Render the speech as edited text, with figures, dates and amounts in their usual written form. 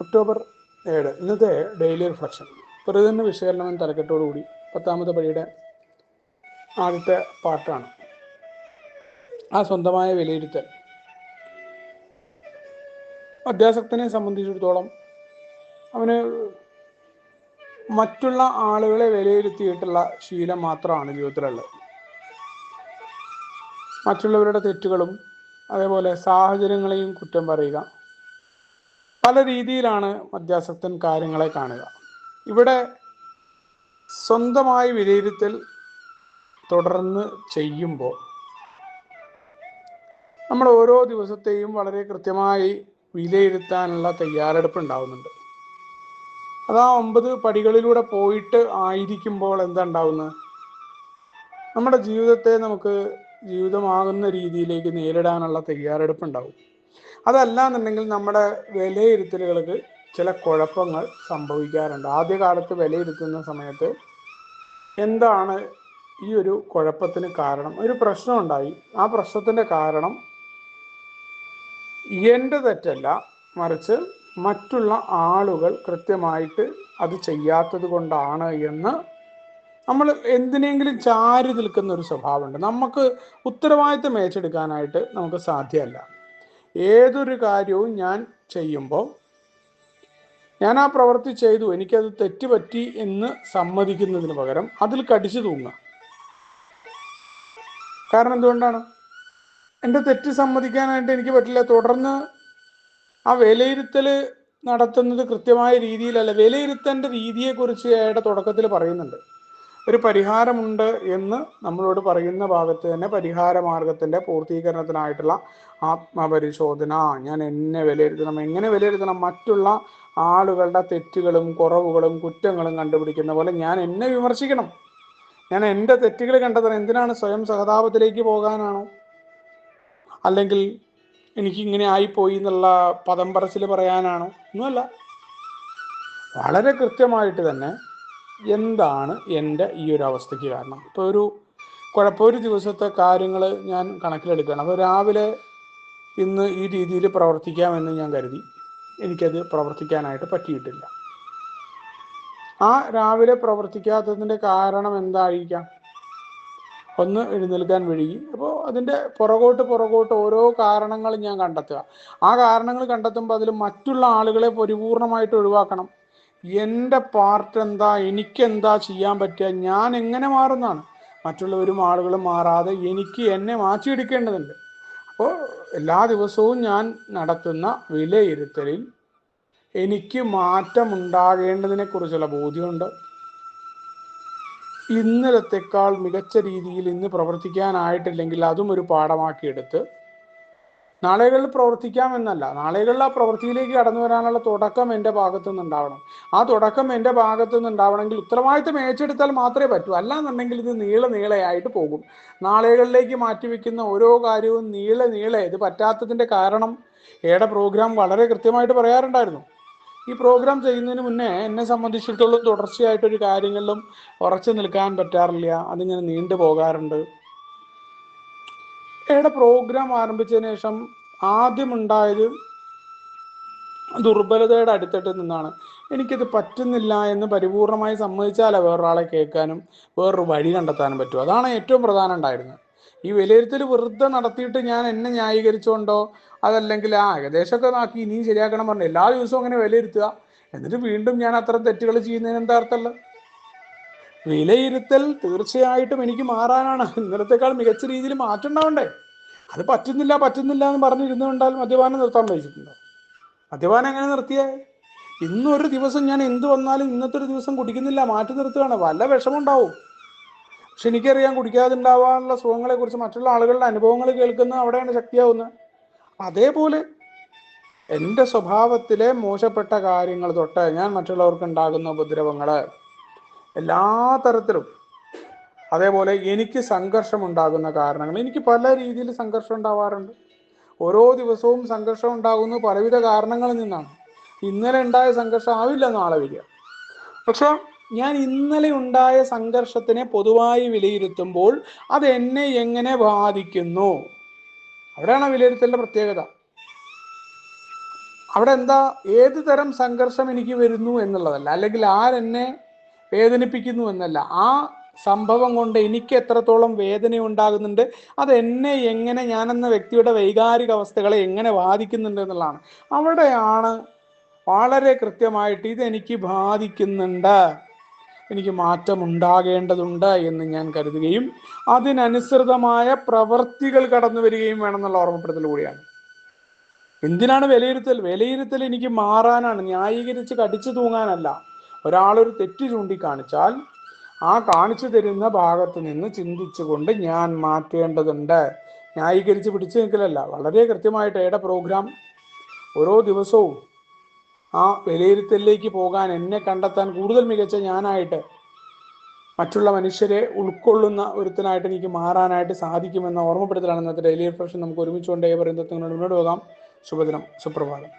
October 7 ഇന്നത്തെ daily reflection. പ്രതിദിന വിശകലനം എന്ന തലക്കെട്ടോടുകൂടി 10ാമത്തെ പടിയുടെ ആദ്യത്തെ പാർട്ടാണ്. ആ സ്വന്തമായ വിലയിരുത്തൽ. അധ്യാസക്തനെ സംബന്ധിച്ചിടത്തോളം അവന് മറ്റുള്ള ആളുകളെ വിലയിരുത്തിയിട്ടുള്ള ശീലം മാത്രമാണ് ജീവിതത്തിലുള്ളത്. മറ്റുള്ളവരുടെ തെറ്റുകളും അതേപോലെ സാഹചര്യങ്ങളെയും കുറ്റം പറയുക. പല രീതിയിലാണ് മദ്യാസക്തൻ കാര്യങ്ങളെ കാണുക. ഇവിടെ സ്വന്തമായി വിലയിരുത്തൽ തുടർന്ന് ചെയ്യുമ്പോൾ നമ്മൾ ഓരോ ദിവസത്തെയും വളരെ കൃത്യമായി വിലയിരുത്താനുള്ള തയ്യാറെടുപ്പ് ഉണ്ടാവുന്നുണ്ട്. അത് ആ 9 പടികളിലൂടെ പോയിട്ട് ആയിരിക്കുമ്പോൾ എന്താ ഉണ്ടാവുന്നത്? നമ്മുടെ ജീവിതത്തെ നമുക്ക് ജീവിതമാകുന്ന രീതിയിലേക്ക് നേരിടാനുള്ള തയ്യാറെടുപ്പ് ഉണ്ടാവും. അതല്ല എന്നുണ്ടെങ്കിൽ നമ്മുടെ വിലയിരുത്തലുകൾക്ക് ചില കുഴപ്പങ്ങൾ സംഭവിക്കാറുണ്ട്. ആദ്യകാലത്ത് വിലയിരുത്തുന്ന സമയത്ത് എന്താണ് ഈ ഒരു കുഴപ്പത്തിന് കാരണം? ഒരു പ്രശ്നം ഉണ്ടായി. ആ പ്രശ്നത്തിൻ്റെ കാരണം എൻ്റെ തെറ്റല്ല, മറിച്ച് മറ്റുള്ള ആളുകൾ കൃത്യമായിട്ട് അത് ചെയ്യാത്തത് കൊണ്ടാണ് എന്ന് നമ്മൾ എന്തിനെങ്കിലും ചാരി നിൽക്കുന്ന ഒരു സ്വഭാവമുണ്ട്. നമുക്ക് ഉത്തരവാദിത്തം ഏറ്റെടുക്കാനായിട്ട് നമുക്ക് സാധ്യമല്ല. ഏതൊരു കാര്യവും ഞാൻ ചെയ്യുമ്പോൾ ഞാൻ ആ പ്രവൃത്തി ചെയ്തു, എനിക്കത് തെറ്റുപറ്റി എന്ന് സമ്മതിക്കുന്നതിന് പകരം അതിൽ കടിച്ചു തൂങ്ങുക. കാരണം എന്തുകൊണ്ടാണ്? എൻ്റെ തെറ്റ് സമ്മതിക്കാനായിട്ട് എനിക്ക് പറ്റില്ല. തുടർന്ന് ആ വിലയിരുത്തൽ നടത്തുന്നത് കൃത്യമായ രീതിയിലല്ല. വിലയിരുത്തേണ്ട രീതിയെക്കുറിച്ച് അയാളുടെ തുടക്കത്തിൽ പറയുന്നുണ്ട്. ഒരു പരിഹാരമുണ്ട് എന്ന് നമ്മളോട് പറയുന്ന ഭാഗത്ത് തന്നെ പരിഹാര മാർഗത്തിൻ്റെ പൂർത്തീകരണത്തിനായിട്ടുള്ള ആത്മപരിശോധന. ഞാൻ എന്നെ വിലയിരുത്തണം. എങ്ങനെ വിലയിരുത്തണം? മറ്റുള്ള ആളുകളുടെ തെറ്റുകളും കുറവുകളും കുറ്റങ്ങളും കണ്ടുപിടിക്കുന്ന പോലെ ഞാൻ എന്നെ വിമർശിക്കണം. ഞാൻ എൻ്റെ തെറ്റുകൾ കണ്ടെത്തണം. എന്തിനാണ്? സ്വയം സഹതാപത്തിലേക്ക് പോകാനാണോ? അല്ലെങ്കിൽ എനിക്കിങ്ങനെ ആയിപ്പോയി എന്നുള്ള പദം പറച്ചിൽ പറയാനാണോ? ഒന്നുമല്ല. വളരെ കൃത്യമായിട്ട് തന്നെ എന്താണ് എൻ്റെ ഈ ഒരു അവസ്ഥയ്ക്ക് കാരണം? ഇപ്പോൾ ഒരു ദിവസത്തെ കാര്യങ്ങൾ ഞാൻ കണക്കിലെടുക്കുകയാണ്. അപ്പോൾ രാവിലെ ഇന്ന് ഈ രീതിയിൽ പ്രവർത്തിക്കാമെന്ന് ഞാൻ കരുതി. എനിക്കത് പ്രവർത്തിക്കാനായിട്ട് പറ്റിയിട്ടില്ല. ആ രാവിലെ പ്രവർത്തിക്കാത്തതിൻ്റെ കാരണം എന്തായിരിക്കാം? ഒന്ന്, എഴുന്നേൽക്കാൻ വഴുകി. അപ്പോൾ അതിൻ്റെ പുറകോട്ട് ഓരോ കാരണങ്ങൾ ഞാൻ കണ്ടെത്തുക. ആ കാരണങ്ങൾ കണ്ടെത്തുമ്പോൾ അതിൽ മറ്റുള്ള ആളുകളെ പരിപൂർണമായിട്ട് ഒഴിവാക്കണം. എൻ്റെ പാർട്ട് എന്താ? എനിക്കെന്താ ചെയ്യാൻ പറ്റുക? ഞാൻ എങ്ങനെ മാറുന്നതാണ്? മറ്റുള്ളവരും ആളുകളും മാറാതെ എനിക്ക് എന്നെ മാറ്റിയെടുക്കേണ്ടതുണ്ട്. അപ്പോൾ എല്ലാ ദിവസവും ഞാൻ നടത്തുന്ന വിലയിരുത്തലിൽ എനിക്ക് മാറ്റമുണ്ടാകേണ്ടതിനെക്കുറിച്ചുള്ള ബോധ്യമുണ്ട്. ഇന്നലത്തേക്കാൾ മികച്ച രീതിയിൽ ഇന്ന് പ്രവർത്തിക്കാനായിട്ടില്ലെങ്കിൽ അതും ഒരു പാഠമാക്കിയെടുത്ത് നാളെകളിൽ പ്രവർത്തിക്കാമെന്നല്ല, നാളെകളിൽ ആ പ്രവൃത്തിയിലേക്ക് കടന്നു വരാനുള്ള തുടക്കം എൻ്റെ ഭാഗത്തു നിന്നുണ്ടാവണം. ആ തുടക്കം എൻ്റെ ഭാഗത്തു നിന്നുണ്ടാവണമെങ്കിൽ ഉത്തരവാദിത്തം ഏറ്റെടുത്താൽ മാത്രമേ പറ്റൂ. അല്ലാന്നുണ്ടെങ്കിൽ ഇത് നീളയായിട്ട് പോകും. നാളെകളിലേക്ക് മാറ്റിവെക്കുന്ന ഓരോ കാര്യവും നീളെ ഇത് പറ്റാത്തതിൻ്റെ കാരണം ഏടെ പ്രോഗ്രാം വളരെ കൃത്യമായിട്ട് പറയാറുണ്ടായിരുന്നു. ഈ പ്രോഗ്രാം ചെയ്യുന്നതിന് മുന്നേ എന്നെ സംബന്ധിച്ചിടത്തോളം തുടർച്ചയായിട്ടൊരു കാര്യങ്ങളിലും ഉറച്ചു നിൽക്കാൻ പറ്റാറില്ല. അതിങ്ങനെ നീണ്ടു പോകാറുണ്ട്. ഏടെ പ്രോഗ്രാം ആരംഭിച്ചതിന് ശേഷം ആദ്യമുണ്ടായത് ദുർബലതയുടെ അടിത്തട്ടിൽ നിന്നാണ്. എനിക്കിത് പറ്റുന്നില്ല എന്ന് പരിപൂർണമായി സമ്മതിച്ചാലേ വേറൊരാളെ കേൾക്കാനും വേറൊരു വഴി കണ്ടെത്താനും പറ്റും. അതാണ് ഏറ്റവും പ്രധാനം ഉണ്ടായിരുന്നത്. ഈ വിലയിരുത്തൽ വെറുതെ നടത്തിയിട്ട് ഞാൻ എന്നെ ന്യായീകരിച്ചുകൊണ്ടോ അതല്ലെങ്കിൽ ഏകദേശമൊക്കെ നോക്കി ഇനിയും ശരിയാക്കണം പറഞ്ഞു എല്ലാ ദിവസവും അങ്ങനെ വിലയിരുത്തുക, എന്നിട്ട് വീണ്ടും ഞാൻ അത്തരം തെറ്റുകൾ ചെയ്യുന്നതിന് എന്താ അർത്ഥമല്ല? വിലയിരുത്തൽ തീർച്ചയായിട്ടും എനിക്ക് മാറാനാണ്. ഇന്നലത്തേക്കാൾ മികച്ച രീതിയിൽ മാറ്റം ഉണ്ടാവണ്ടേ? അത് പറ്റുന്നില്ല എന്ന് പറഞ്ഞിരുന്നുകൊണ്ടാൽ മദ്യപാനം നിർത്താൻ കഴിച്ചിട്ടുണ്ടോ? മദ്യപാനം എങ്ങനെ നിർത്തിയേ? ഇന്നൊരു ദിവസം ഞാൻ എന്ത് വന്നാലും ഇന്നത്തെ ഒരു ദിവസം കുടിക്കുന്നില്ല, മാറ്റി നിർത്തുകയാണ്. വല്ല വിഷമം ഉണ്ടാവും. പക്ഷെ എനിക്കറിയാം കുടിക്കാതുണ്ടാവാനുള്ള സുഖങ്ങളെ കുറിച്ച് മറ്റുള്ള ആളുകളുടെ അനുഭവങ്ങൾ കേൾക്കുന്നത് അവിടെയാണ് ശക്തിയാവുന്നത്. അതേപോലെ എൻ്റെ സ്വഭാവത്തിലെ മോശപ്പെട്ട കാര്യങ്ങൾ തൊട്ട് ഞാൻ മറ്റുള്ളവർക്ക് ഉണ്ടാകുന്ന ഉപദ്രവങ്ങള് എല്ലാ തരത്തിലും, അതേപോലെ എനിക്ക് സംഘർഷം ഉണ്ടാകുന്ന കാരണങ്ങൾ, എനിക്ക് പല രീതിയിൽ സംഘർഷം ഉണ്ടാവാറുണ്ട്. ഓരോ ദിവസവും സംഘർഷം ഉണ്ടാകുന്നത് പലവിധ കാരണങ്ങളിൽ നിന്നാണ്. ഇന്നലെ ഉണ്ടായ സംഘർഷം ആവില്ല നാളെ വരിക. പക്ഷെ ഞാൻ ഇന്നലെ ഉണ്ടായ സംഘർഷത്തിനെ പൊതുവായി വിലയിരുത്തുമ്പോൾ അത് എന്നെ എങ്ങനെ ബാധിക്കുന്നു, അവിടെയാണ് വിലയിരുത്തലിന്റെ പ്രത്യേകത. അവിടെ എന്താ, ഏത് തരം സംഘർഷം എനിക്ക് വരുന്നു എന്നുള്ളതല്ല, അല്ലെങ്കിൽ ആരെന്നെ വേദനിപ്പിക്കുന്നു എന്നല്ല, ആ സംഭവം കൊണ്ട് എനിക്ക് എത്രത്തോളം വേദന ഉണ്ടാകുന്നുണ്ട്, അത് എന്നെ എങ്ങനെ, ഞാനെന്ന വ്യക്തിയുടെ വൈകാരിക അവസ്ഥകളെ എങ്ങനെ ബാധിക്കുന്നുണ്ട് എന്നുള്ളതാണ്. അവിടെയാണ് വളരെ കൃത്യമായിട്ട് ഇതെനിക്ക് ബാധിക്കുന്നുണ്ട്, എനിക്ക് മാറ്റം ഉണ്ടാകേണ്ടതുണ്ട് എന്ന് ഞാൻ കരുതുകയും അതിനനുസൃതമായ പ്രവൃത്തികൾ കടന്നു വരികയും വേണമെന്നുള്ള ഓർമ്മപ്പെടുത്തൽ കൂടിയാണ്. എന്തിനാണ് വിലയിരുത്തൽ? വിലയിരുത്തൽ എനിക്ക് മാറാനാണ്, ന്യായീകരിച്ച് കടിച്ചു തൂങ്ങാനല്ല. ഒരാളൊരു തെറ്റ് ചൂണ്ടിക്കാണിച്ചാൽ ആ കാണിച്ചു തരുന്ന ഭാഗത്ത് നിന്ന് ചിന്തിച്ചുകൊണ്ട് ഞാൻ മാറ്റേണ്ടതുണ്ട്, ന്യായീകരിച്ച് പിടിച്ചു നിൽക്കലല്ല. വളരെ കൃത്യമായിട്ട് ഏടെ പ്രോഗ്രാം ഓരോ ദിവസവും ആ വിലയിരുത്തലിലേക്ക് പോകാൻ, എന്നെ കണ്ടെത്താൻ കൂടുതൽ മികച്ച ഞാനായിട്ട് മറ്റുള്ള മനുഷ്യരെ ഉൾക്കൊള്ളുന്ന ഒരുത്തനായിട്ട് എനിക്ക് മാറാനായിട്ട് സാധിക്കുമെന്ന ഓർമ്മപ്പെടുത്തലാണ് ഇന്നത്തെ ഡെയിലി റിഫ്ലക്ഷൻ. നമുക്ക് ഒരുമിച്ചുകൊണ്ട് പറയുന്നത് മുന്നോട്ട് പോകാം. ശുഭദിനം, സുപ്രഭാതം.